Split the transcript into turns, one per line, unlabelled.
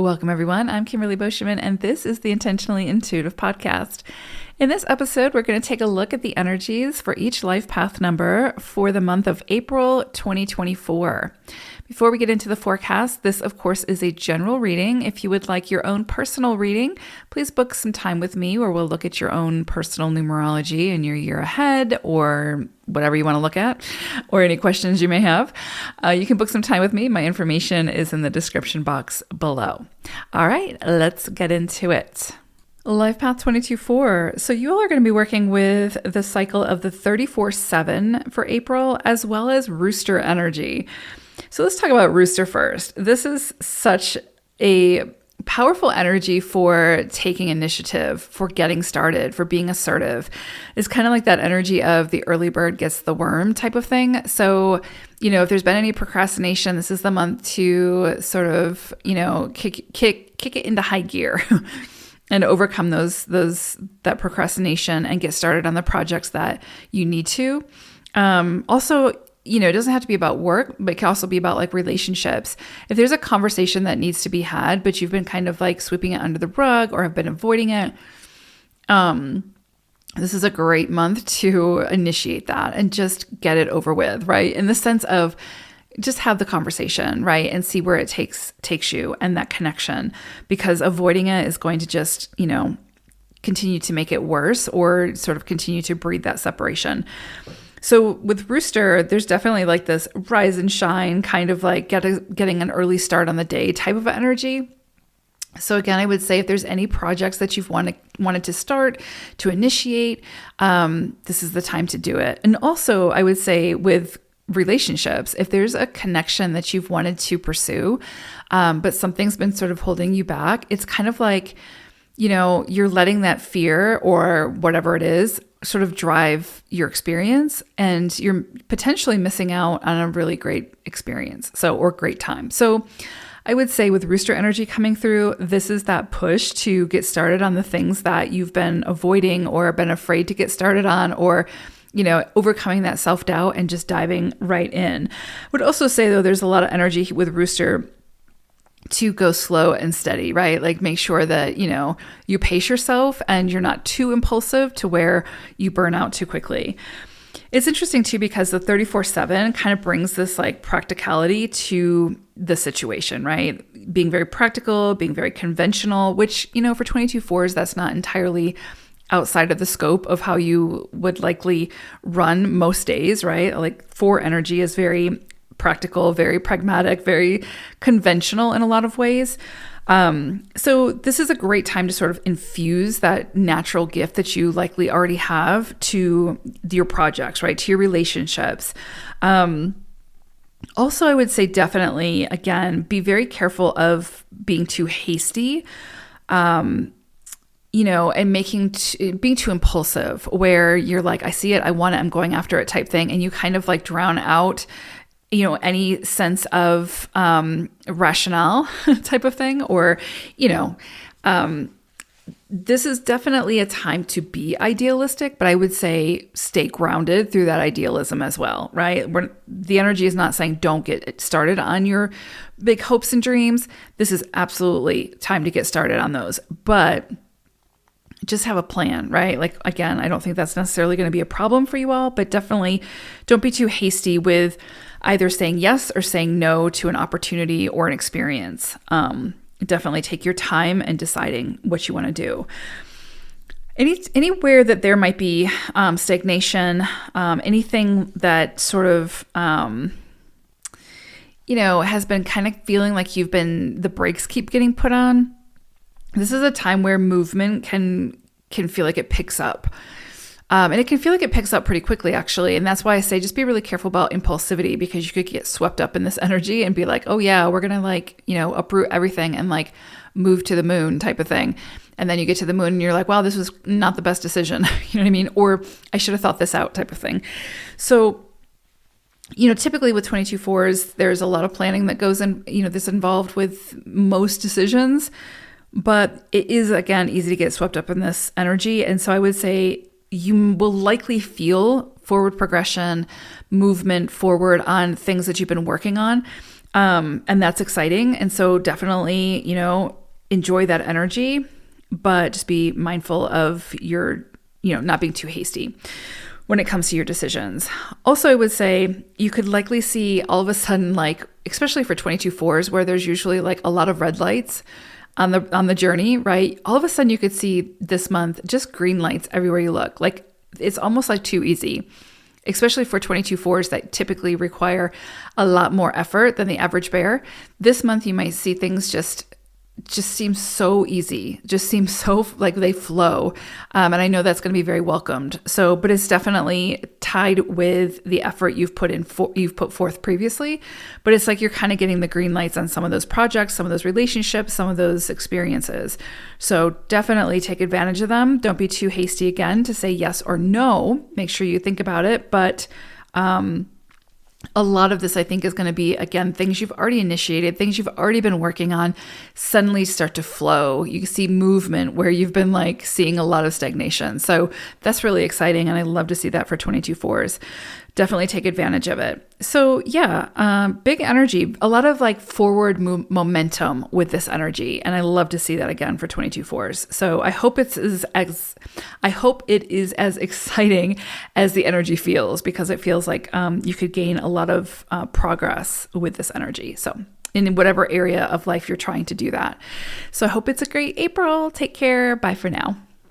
Welcome, everyone. I'm Kimberly Boschman, and this is the Intentionally Intuitive podcast. In this episode, we're going to take a look at the energies for each life path number for the month of April 2024. Before we get into the forecast, this, of course, is a general reading. If you would like your own personal reading, please book some time with me where we'll look at your own personal numerology and your year ahead or whatever you want to look at or any questions you may have. You can book some time with me. My information is in the description box below. All right, let's get into it. Life Path 22-4. So you all are going to be working with the cycle of the 34-7 for April, as well as Rooster energy. So let's talk about Rooster first. This is such a powerful energy for taking initiative, for getting started, for being assertive. It's kind of like that energy of the early bird gets the worm type of thing. So, if there's been any procrastination, this is the month to sort of, kick it into high gear and overcome that procrastination and get started on the projects that you need to. Also, it doesn't have to be about work, but it can also be about like relationships. If there's a conversation that needs to be had, but you've been kind of like sweeping it under the rug or have been avoiding it, this is a great month to initiate that and just get it over with, right? In the sense of just have the conversation, right? And see where it takes you and that connection, because avoiding it is going to just, continue to make it worse or sort of continue to breed that separation. So with Rooster, there's definitely like this rise and shine, kind of like getting an early start on the day type of energy. So again, I would say if there's any projects that you've wanted to start, to initiate, this is the time to do it. And also I would say with relationships, if there's a connection that you've wanted to pursue, but something's been sort of holding you back, it's kind of like, you're letting that fear or whatever it is sort of drive your experience, and you're potentially missing out on a really great experience. Or great time. So I would say with Rooster energy coming through, this is that push to get started on the things that you've been avoiding or been afraid to get started on, or overcoming that self-doubt and just diving right in. I would also say, though, there's a lot of energy with Rooster to go slow and steady, right? Like make sure that, you pace yourself and you're not too impulsive to where you burn out too quickly. It's interesting too, because the 34-7 kind of brings this like practicality to the situation, right? Being very practical, being very conventional, which, for 22-4s, that's not entirely outside of the scope of how you would likely run most days, right? Like 4 energy is very practical, very pragmatic, very conventional in a lot of ways. So this is a great time to sort of infuse that natural gift that you likely already have to your projects, right? To your relationships. Also, I would say definitely, again, be very careful of being too hasty, and being too impulsive, where you're like, I see it, I want it, I'm going after it type thing. And you kind of like drown out any sense of rationale type of thing, or, this is definitely a time to be idealistic, but I would say stay grounded through that idealism as well, right? The energy is not saying don't get started on your big hopes and dreams. This is absolutely time to get started on those, but just have a plan, right? Like, again, I don't think that's necessarily going to be a problem for you all, but definitely don't be too hasty with either saying yes or saying no to an opportunity or an experience. Definitely take your time and deciding what you want to do. Anywhere that there might be stagnation, anything that sort of, has been kind of feeling like the brakes keep getting put on. This is a time where movement can feel like it picks up. And it can feel like it picks up pretty quickly, actually. And that's why I say just be really careful about impulsivity, because you could get swept up in this energy and be like, oh yeah, we're going to uproot everything and like move to the moon type of thing. And then you get to the moon and you're like, wow, this was not the best decision. You know what I mean? Or I should have thought this out type of thing. So, typically with 22-4s, there's a lot of planning that goes in, this involved with most decisions. But it is, again, easy to get swept up in this energy. And so I would say you will likely feel forward progression, movement forward on things that you've been working on. And that's exciting. And so definitely, enjoy that energy, but just be mindful of your, not being too hasty when it comes to your decisions. Also, I would say you could likely see all of a sudden, like, especially for 22/4s, where there's usually like a lot of red lights on the journey, right? All of a sudden you could see this month just green lights everywhere you look. Like, it's almost like too easy, especially for 22/4s that typically require a lot more effort than the average bear. This month you might see things just seem so easy, just seem so like they flow. And I know that's going to be very welcomed. So, but it's definitely tied with the effort you've put forth previously. But it's like you're kind of getting the green lights on some of those projects, some of those relationships, some of those experiences. So definitely take advantage of them. Don't be too hasty again to say yes or no. Make sure you think about it. But, a lot of this, I think, is going to be, again, things you've already initiated, things you've already been working on suddenly start to flow. You can see movement where you've been like seeing a lot of stagnation. So that's really exciting. And I love to see that for 22/4s. Definitely take advantage of it. So yeah, big energy, a lot of like forward momentum with this energy. And I love to see that again for 22/4s. So I hope it is as exciting as the energy feels, because it feels like you could gain a lot of progress with this energy. So in whatever area of life you're trying to do that. So I hope it's a great April. Take care. Bye for now.